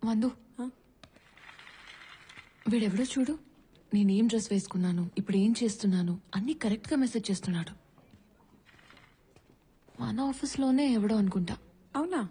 వందు వీడెవడో చూడు. నేనేం డ్రెస్ వేసుకున్నాను, ఇప్పుడు ఏం చేస్తున్నాను అన్ని కరెక్ట్ గా మెసేజ్ చేస్తున్నాడు. మన ఆఫీస్ లోనే ఎవడో అనుకుంటా. అవునా?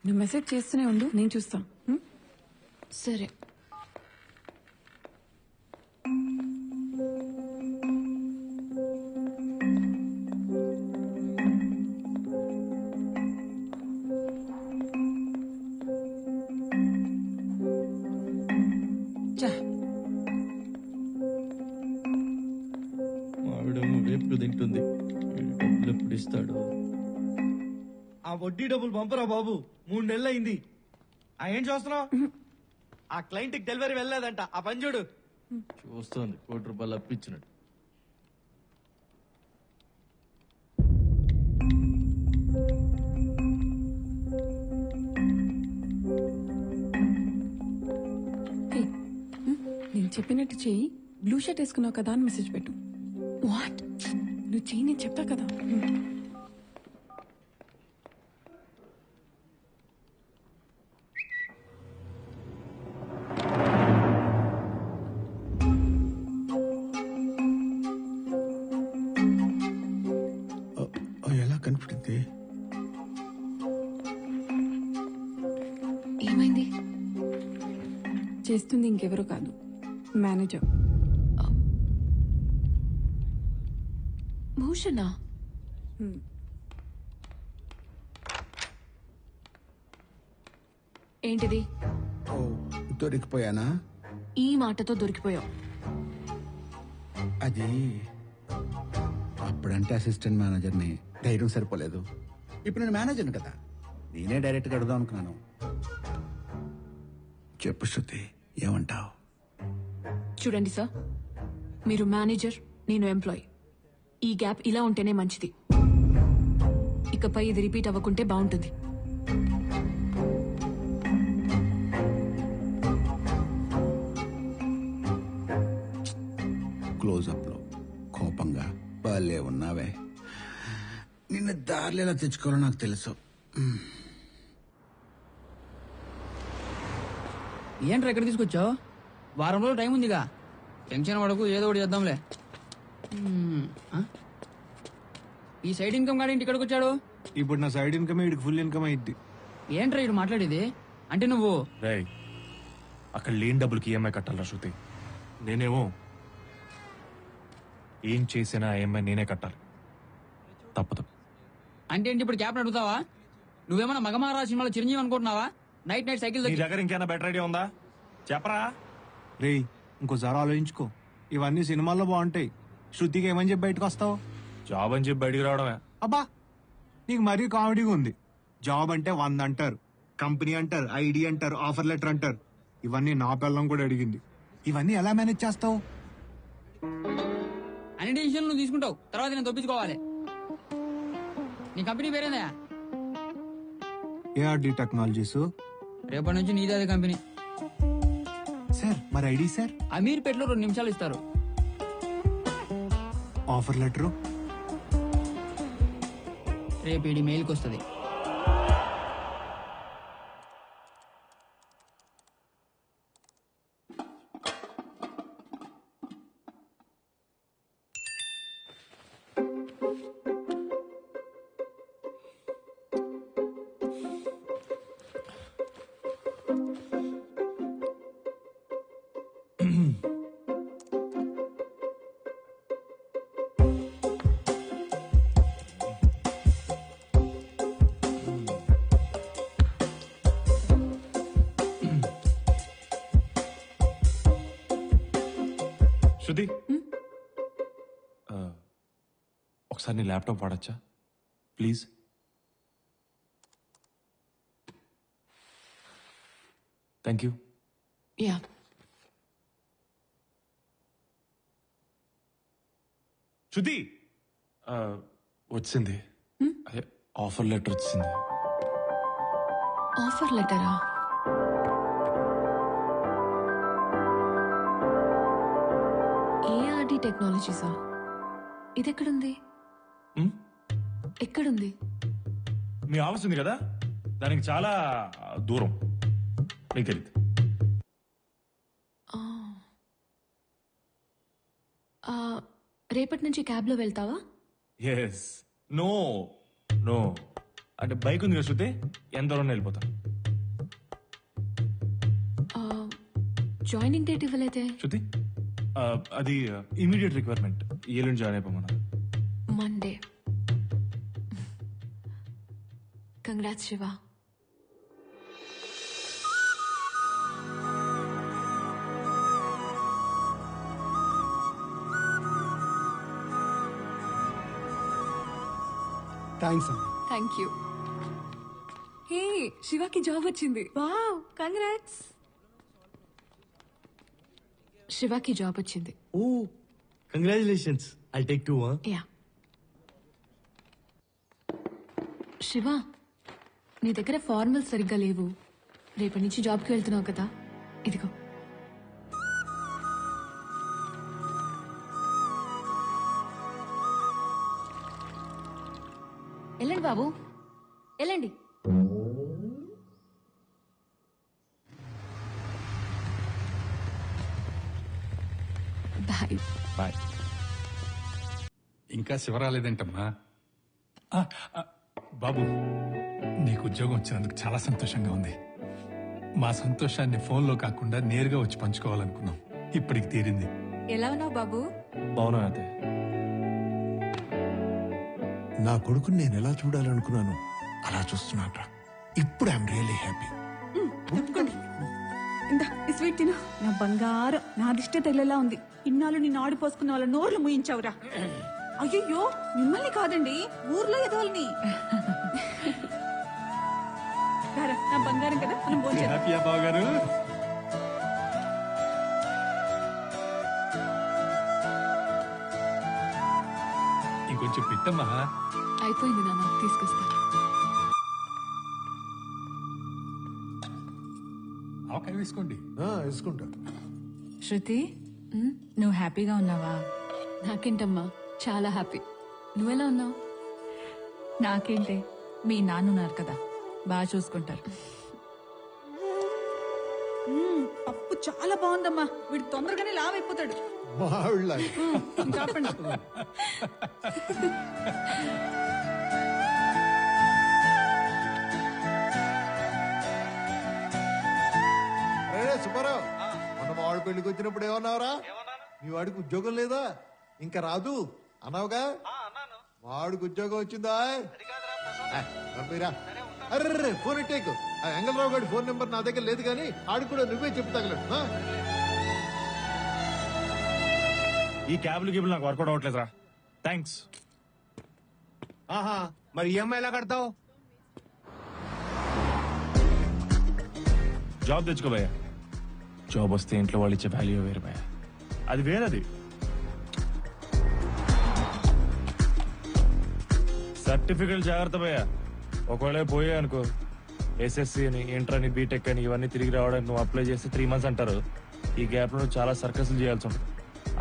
నువ్వు మెసేజ్ చేస్తూనే ఉండు, నేను చూస్తా. సరే. మావిడేమో వేపుడు తింటుంది. డబ్బులు ఎప్పుడు ఇస్తాడు? ఆ వడ్డీ డబ్బులు పంపరా బాబు, 3 నెలలు అయింది. ఏం చూస్తున్నావు? ఆ క్లయింట్ కి డెలివరీ వెళ్ళలేదంట, ఆ పని చూడు. చూస్తోంది, ₹1 అప్పించినట్టు. నేను చెప్పినట్టు చెయ్యి. బ్లూ షర్ట్ వేసుకున్నావు కదా అని మెసేజ్ పెట్టు. వాట్? నువ్వు చెయ్యి, నేను చెప్తా కదా. ఎలా కనిపించింది? ఏమైంది? చేస్తుంది ఇంకెవరో కాదు, మేనేజర్. భూషణ. ఏంటిది? ఓ, దొరికిపోయానా? ఈ మాటతో దొరికిపోయావు. అది అప్పుడంటే అసిస్టెంట్ మేనేజర్ని, ధైర్యం సరిపోలేదు. ఇప్పుడు నేను మేనేజర్ని కదా, నేనే డైరెక్ట్గా అడుగుదాం అనుకున్నాను. చెప్పు శృతి, ఏమంటావు? చూడండి సార్, మీరు మేనేజర్, నేను ఎంప్లాయ్. ఈ గ్యాప్ ఇలా ఉంటేనే మంచిది. ఇకపై ఇది రిపీట్ అవ్వకుంటే బాగుంటుంది. క్లోజప్లో కోపంగా భలే ఉన్నావే. నిన్ను దారిలో ఎలా తెచ్చుకోవాలో నాకు తెలుసు. ఏంట్రా ఎక్కడ తీసుకొచ్చావు? వారం రోజులు టైం ఉందిగా, టెన్షన్ పడకు, ఏదో ఒకటి చేద్దాంలే. ఈ సైడ్ ఇన్కమ్ గాడి ఇక్కడికి వచ్చాడు. ఇప్పుడు నా సైడ్ ఇన్కమ్ వీడికి ఫుల్ ఇన్కమ్ అయింది. ఏంట్రా ఇటు మాట్లాడేది? అంటే నువ్వు రేయ్, అక్కడ లేని డబ్బులకి ఈఎంఐ కట్టాలరా శృతి. నేనేమో ఏం చేసినా ఈఎంఐ నేనే కట్టాలి, తప్పదు. అంటే ఏంటి ఇప్పుడు క్యాప్ని అడుగుతావా? నువ్వేమన్నా మగమహారాజు సినిమాలో చిరంజీవి అనుకుంటున్నావా? నైట్ నైట్ సైకిల్ నీ దగ్గర ఇంకేనా బెటర్ ఐడియా ఉందా? చెప్పరా. రేయ్, ఇంకోసారి ఆలోచించుకో. ఇవన్నీ సినిమాల్లో బాగుంటాయి. శృతికి ఏమని చెప్పి బయటకు వస్తావు? జాబ్ అని చెప్పి బయటికి రావడమే. అబ్బా, నీకు మరీ కామెడీగా ఉంది. జాబ్ అంటే 100 అంటారు, కంపెనీ అంటారు, ఐడి అంటారు, ఆఫర్ లెటర్ అంటారు. ఇవన్నీ నా పిల్లం కూడా అడిగింది. ఇవన్నీ ఎలా మేనేజ్ చేస్తావు? అన్ని డిసిషన్లు నువ్వు తీసుకుంటావు, తర్వాత నేను తప్పించుకోవాలి. నీ కంపెనీ పేరేందా? ARD technologies. రేపటి నుంచి నీదే అదే కంపెనీ. సార్, మరి ఐడి సార్? అమీర్పేటలో 2 నిమిషాలు ఇస్తారు. Offer letter? రేపు ఇది మెయిల్కి వస్తుంది. శృతి, ఒకసారి నీ ల్యాప్టాప్ వాడచ్చా ప్లీజ్? Thank you. యా. శృతి, వచ్చింది. అదే ఆఫర్ లెటర్ వచ్చింది. ఆఫర్ లెటరా? ఏఆర్డి టెక్నాలజీసా? ఇదెక్కడుంది? ఎక్కడుంది? మీ ఆఫీస్ ఉంది కదా, దానికి చాలా దూరం, నీకు తెలియదు. రేపటి నుంచి క్యాబ్లో వెళ్తావా? ఎస్. నో నో అంటే బైక్ ఉంది కదా శృతి, ఎంత దూరం వెళ్ళిపోతా. జాయినింగ్ డేట్ ఇవ్వలేదే. శృతి అది ఇమీడియట్ రిక్వైర్మెంట్, ఎల్లుండి జాయిన్ అయిపోమన్నా. మండే. కంగ్రాట్స్ శివ. థ్యాంక్స్ అమ్మా. Thank you. హే, శివకి జాబ్ వచ్చింది. Wow, congrats. శివకి జాబ్ వచ్చింది. Oh congratulations. I take 2. Yeah. Shiva, నీ దగ్గర ఫార్మల్స్ సరిగ్గా లేవు. రేపటి నుంచి జాబ్కి వెళ్తున్నావు కదా, ఇదిగో. వెళ్ళండి బాబు, వెళ్ళండి. బాయ్. బాయ్. ఇంకా శివ రాలేదేంటమ్మా? బాబు, నీకు ఉద్యోగం వచ్చినందుకు చాలా సంతోషంగా ఉంది. మా సంతోషాన్ని ఫోన్లో కాకుండా నేరుగా వచ్చి పంచుకోవాలనుకున్నాం. ఇప్పటికి తీరింది. ఎలా ఉన్నావు బాబు? బాగున్నా అయితే. నా కొడుకుని నేను ఎలా చూడాలనుకున్నాను అలా చూస్తున్నాను. ఇప్పుడు ఐఎమ్ రియల్లీ హ్యాపీ. ఇందా ఈ స్వీట్ తిను. నా బంగారం, నా దిష్టి తగిలేలా ఉంది. ఇన్నాళ్ళు నిన్ను ఆడిపోసుకున్న వాళ్ళ నోర్లు ముయించావురా. అయ్యో, మిమ్మల్ని కాదండి, ఊర్లో ఎదవల్ని. నా బంగారం కదా, మనం భోజనం. హ్యాపీయా బావ గారు? ఇంకొంచెం పెట్టమ్మా. అయిపోయింది నాన్న, తీసుకొస్తా. ఆవకాయ వేసుకోండి. వేసుకుంటా. శృతి, నువ్వు హ్యాపీగా ఉన్నావా? నాకేంటమ్మా, చాలా హ్యాపీ. నువ్వెలా ఉన్నావు? నాకేంటే, మీ నాన్నున్నారు కదా, బాగా చూసుకుంటారు. పప్పు చాలా బాగుందమ్మా. వీడు తొందరగానే లావైపోతాడు. కాపండి. సుబ్బారావు, మన వాడు పెళ్లికి వచ్చినప్పుడు ఏమన్నావురా? మీ వాడికి ఉద్యోగం లేదా, ఇంకా రాదు అన్నావుగా. వాడికి ఉద్యోగం వచ్చిందా? Array phone ఇట్టేకు. ఎంగళరావు గారి ఫోన్ నెంబర్ నా దగ్గర లేదు, కానీ ఆడికి కూడా నువ్వే చెప్పు తగలడు. ఈ క్యాబ్లు గిబ్లు నాకు వర్కౌట్ అవ్వట్లేదురా. థ్యాంక్స్. ఆహా, మరి ఈఎంఐ ఎలా కడతావు? జాబ్ తెచ్చుకో భయ్యా. జాబ్ వస్తే ఇంట్లో వాళ్ళు ఇచ్చే వాల్యూ వేరు భయ్యా, అది వేరది. సర్టిఫికెట్ జాగ్రత్త భయ్యా. ఒకవేళ పోయా అనుకో, ఎస్ఎస్సి అని, ఇంటర్ అని, బీటెక్ అని ఇవన్నీ తిరిగి రావడానికి నువ్వు అప్లై చేస్తే 3 months అంటారు. ఈ గ్యాప్ లో చాలా సర్కస్లు చేయాల్సి ఉంటుంది.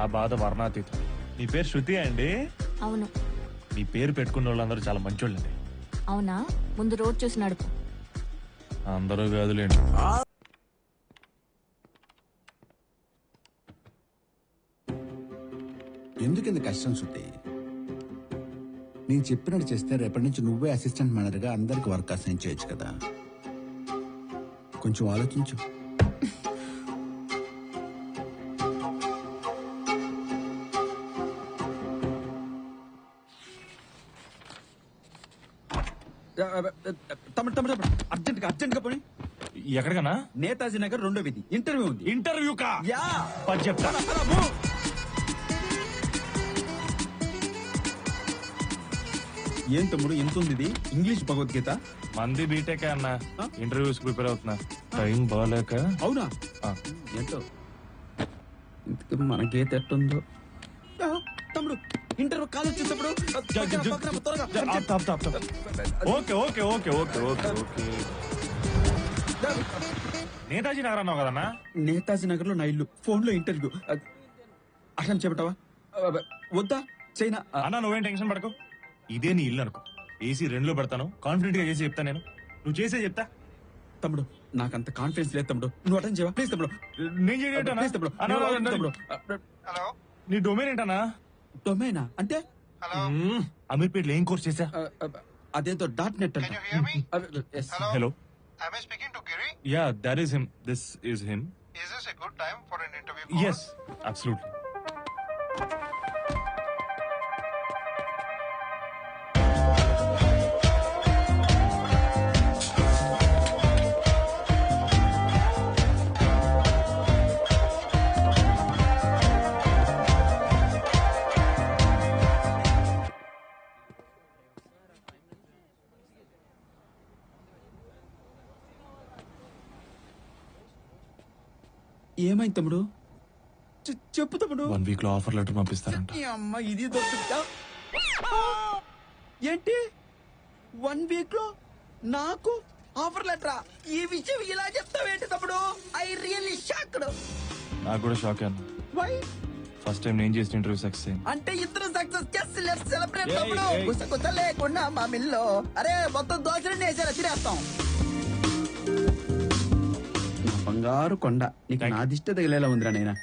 ఆ బాధ వర్ణాతీతం. మీ పేరు శృతి అండి? అవును. మీ పేరు పెట్టుకున్న వాళ్ళందరూ చాలా మంచోళ్ళండి. అవునా? ముందు రోడ్ చూసి నడుపు. అందరూ కాదులేండి. ఎందుకు కష్టం శృతి? నేను చెప్పినట్టు చేస్తే రేపటి నుంచి నువ్వే అసిస్టెంట్ మేనేజర్గా అందరికి వర్క్ అసైన్ చేయొచ్చు కదా. కొంచెం ఆలోచించు. తమ్ముడు తమ్ముడు అర్జెంట్ గా పోనీ. ఎక్కడికన్నా? నేతాజీ నగర్ 2వ వీధి. ఇంటర్వ్యూ ఉంది. ఇంటర్వ్యూ కా? యా, పది చెప్తా. ఏం తమ్ముడు ఎంత ఉంది ఇది? ఇంగ్లీష్ భగవద్గీత. మంది బీటెక్ అన్న, ఇంటర్వ్యూస్ ప్రిపేర్ అవుతున్నా. టైం బాగాలేక. అవునా? ఆ. ఏంటో ఇంతకీ మన గీత ఎట్టుందో. తమ్ముడు ఇంటర్వ్యూ కాల్ వచ్చేటప్పుడు okay okay okay okay okay okay. Netaji Nagar అన్నావు కదన్నా? నేతాజీ నగర్ లో నా ఇల్లు. ఫోన్ లో ఇంటర్వ్యూ. అట్లా చెప్పటవా? వద్దా? చైనా. అన్నా నువ్వేం టెన్షన్ పడకు, ఇదే నీ ఇల్లు అనుకో. ఏసీ 2లో పెడతాను, కాన్ఫిడెంట్ గా చేసి చెప్తా నేను. నువ్వు చేసే చెప్తా. తమ్ముడు నాకంత కాన్ఫిడెన్స్ లేదు తమ్ముడు, నువ్వు అటెండ్ చేయవా ప్లీజ్ తమ్ముడు. నేను చేయటనా? ప్లీజ్ తమ్ముడు. అన్నా, నువ్వు అన్నా, తమ్ముడు. నీ డొమైన్ ఏంటన్నా? డొమైనా అంటే అమీర్పేటలో ఏం కోర్స్ చేసా? అదేంతో .net అంట. Yes. హలో. Am I speaking to Giri? Yeah, that is him. This is him. Is this a good time for an interview call? Yes, absolutely. ఏమైంది తమ్ముడు? చెప్పు తమ్ముడు. 1 వీక్ లో ఆఫర్ లెటర్ పంపిస్తారంట. ఈ అమ్మ ఇది దొరుకుతా ఏంటి 1 వీక్ లో నాకు ఆఫర్ లెటరా? ఈ విషయం ఇలా చెప్తావేంటి తమ్ముడు? I really shocked. నాకు కూడా షాక్ అన్న. వై? ఫస్ట్ టైం నేను చేసిన ఇంటర్వ్యూ సక్సెస్ అయింది. అంటే ఇద్దరు సక్సెస్ చేసి లెట్స్ సెలబ్రేట్ తమ్ముడు. ఏయ్. గుసగుస లేకుండా మా మిల్లో అరే మొత్తం దోశలన్నీ వేసారా తినేస్తాం. నా బంగారు కొండ నీకు నా దిష్ట తగిలేలా ఉందిరా నైనా.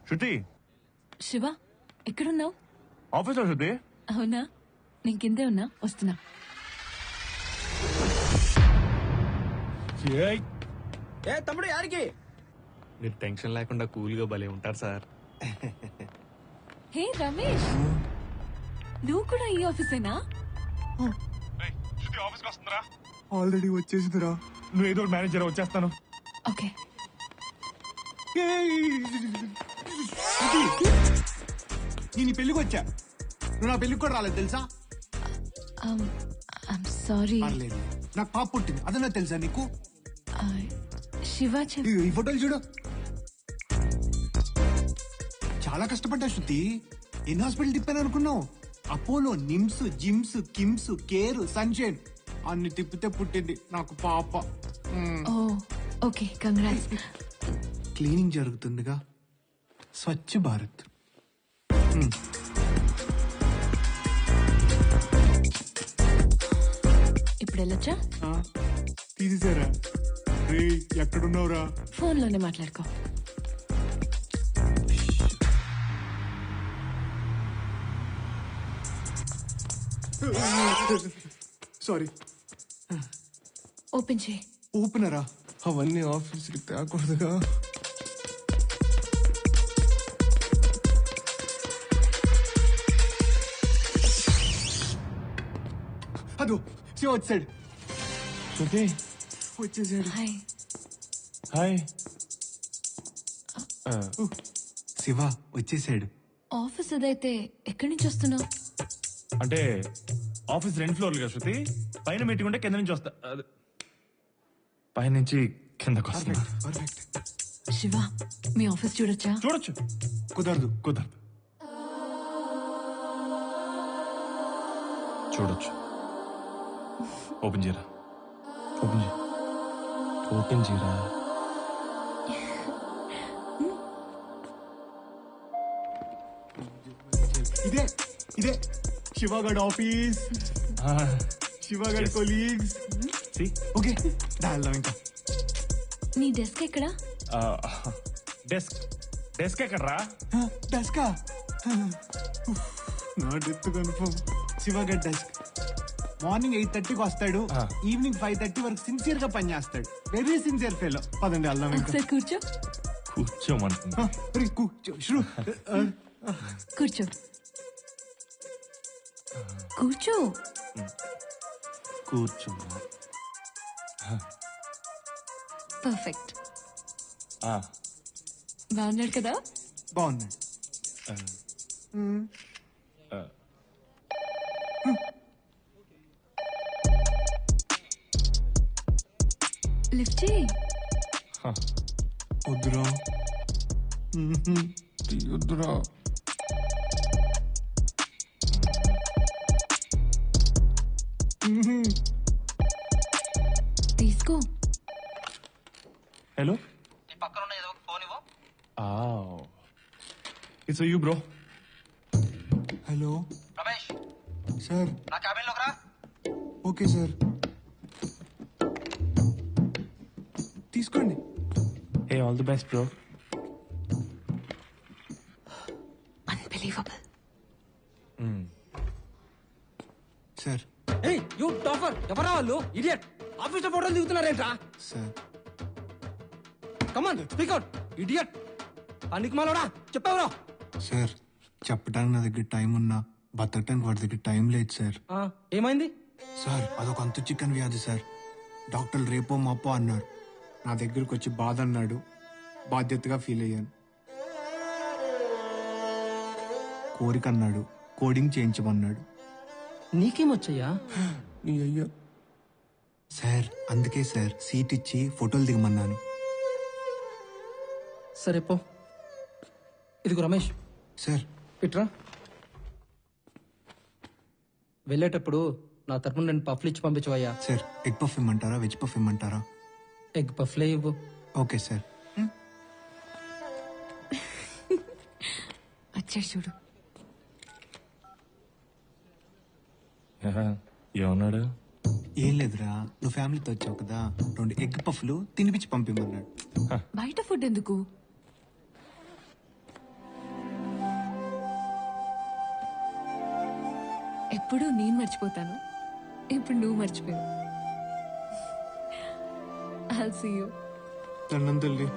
శృతి, శివ ఎక్కడున్నావు? ఆఫీస్ లో శృతి. అవునా, నేను కిందే ఉన్నా, వస్తున్నా. ఏ తమ్ముడు యారికి? మీరు టెన్షన్ లేకుండా కూల్ గా భలే ఉంటారు సార్. హే రమేష్, నువ్వు కూడా ఈ ఆఫీసేనా? ఆల్రెడీ వచ్చేసిందిరా. నువ్వు ఏదో మేనేజర్, వచ్చేస్తాను. ఓకే. నేను ఈ పెళ్లికి వచ్చా, నువ్వు నా పెళ్లికి కూడా రాలేదు తెలుసా? I'm sorry. పర్లేదు, నాకు పాప పుట్టింది, అదన్నా తెలుసా నీకు? శివ ఈ ఫోటోలు చూడు. చాలా కష్టపడ్డా శృతి. ఎన్ని హాస్పిటల్ తిప్పాను అనుకున్నావు? Apollo, NIMS, gyms, KIMS, care, sunshine అన్ని తిప్పితే పుట్టింది నాకు పాప. ఓ okay, congrats. Cleaning జరుగుతుందిగా, Swachh Bharat. ఇప్పుడు వెళ్ళొచ్చా? తీసేసారా? రే ఎక్కడున్నావురా? ఫోన్లోనే మాట్లాడుకో. సారీ. ఓపెన్ చేయి. ఓపెనరా? అవన్నీ ఆఫీస్కి తేకూడదుగా. అదో శివ వచ్చాడు. శృతి వచ్చేసాడు. హాయ్. హాయ్. శివ వచ్చేసాడు. ఆఫీస్ అదైతే ఎక్కడి నుంచి వస్తున్నావు? అంటే ఆఫీస్ 2 ఫ్లోర్లు కదా శృతి. పైన మీటింగ్ ఉంటే కింద నుంచి వస్తా. పైన నుంచి కిందకు వస్తున్నా. పర్ఫెక్ట్. శివ, మీ ఆఫీస్ చూడొచ్చా? చూడొచ్చు. కుదరదు. చూడొచ్చు. ఓపెన్ చేయరా. ఓపెన్ చేయరా. ఇదే శివగడ్ ఆఫీస్, శివగడ్ కొలీగ్స్. ఓకే దాల్దాం ఇంకా. నీ డెస్క్ ఎక్కడా? డెస్క్ ఎక్కడరా? డెస్కా? నా డెస్క్ కన్ఫర్మ్. శివగడ్ డెస్క్. మార్నింగ్ 8:30కి వస్తాడు, ఈవినింగ్ 5:30 వరకు సిన్సియర్ గా పని చేస్తాడు. Very sincere fellow. పదండి వెళ్దాం ఇంకా. ఒకసారి కూర్చో. కూర్చోమంటున్నా. కూర్చో. కూర్చో. కూర్చున్నా. పర్ఫెక్ట్. బాగున్నాడు కదా? బాగున్నాడు. లిఫ్ట్ చేయి. వద్దురా. వద్దురా. తీసుకో. హలో. నీ పక్కన ఉన్న ఏదో ఫోన్ ఇవ్వు. It's you bro. Hello Ramesh, sir. నా క్యాబిన్ లోకి రా. ఓకే సార్, తీసుకోండి. A all the best bro. Unbelievable. Sir hey you topper, ఎవరా వాళ్ళు? ఇడియట్, ఆఫీస్ లో ఫోటోలు దిగుతున్నారేంట్రా? Sir come on speak out idiot. పనికి మాలోడా చెప్పావురా? సార్ చెప్పడానికి నా దగ్గర టైం ఉన్నా బతకటానికి వాడి దగ్గర టైం లేదు సార్. ఏమైంది? సార్ అదొక అంతు చికెన్ వ్యాధి సార్. డాక్టర్లు రేపో మాపో అన్నారు. నా దగ్గరకు వచ్చి బాధ అన్నాడు, బాధ్యతగా ఫీల్ అయ్యాను. కోరిక అన్నాడు, కోడింగ్ చేయించమన్నాడు. నీకేమొచ్చయ్యా? నీ అయ్యా సార్, అందుకే సార్ సీట్ ఇచ్చి ఫోటోలు దిగమన్నాను. సరే పో. ఇదిగో రమేష్, సార్ ఇట్రా. వెళ్ళేటప్పుడు నా తరపున రెండు పఫ్లు ఇచ్చి పంపించవయ్యా. సార్ ఎగ్ పఫ్ ఇమ్మంటారా, వెజ్ పఫ్ ఇమ్మంటారా? ఎగ్ పఫ్లే ఇవ్వు. Okay sir. వచ్చాడు చూడు. ఏమన్నాడు? ఏం లేదురా, నువ్వు ఫ్యామిలీతో వచ్చావు కదా, 2 ఎగ్ పఫ్లు తినిపించి పంపిమన్నాడు. బయట ఫుడ్ ఎందుకు? ఎప్పుడు నేను మర్చిపోతాను, ఇప్పుడు నువ్వు మర్చిపోయావు. I'll see you. దండం తల్లి.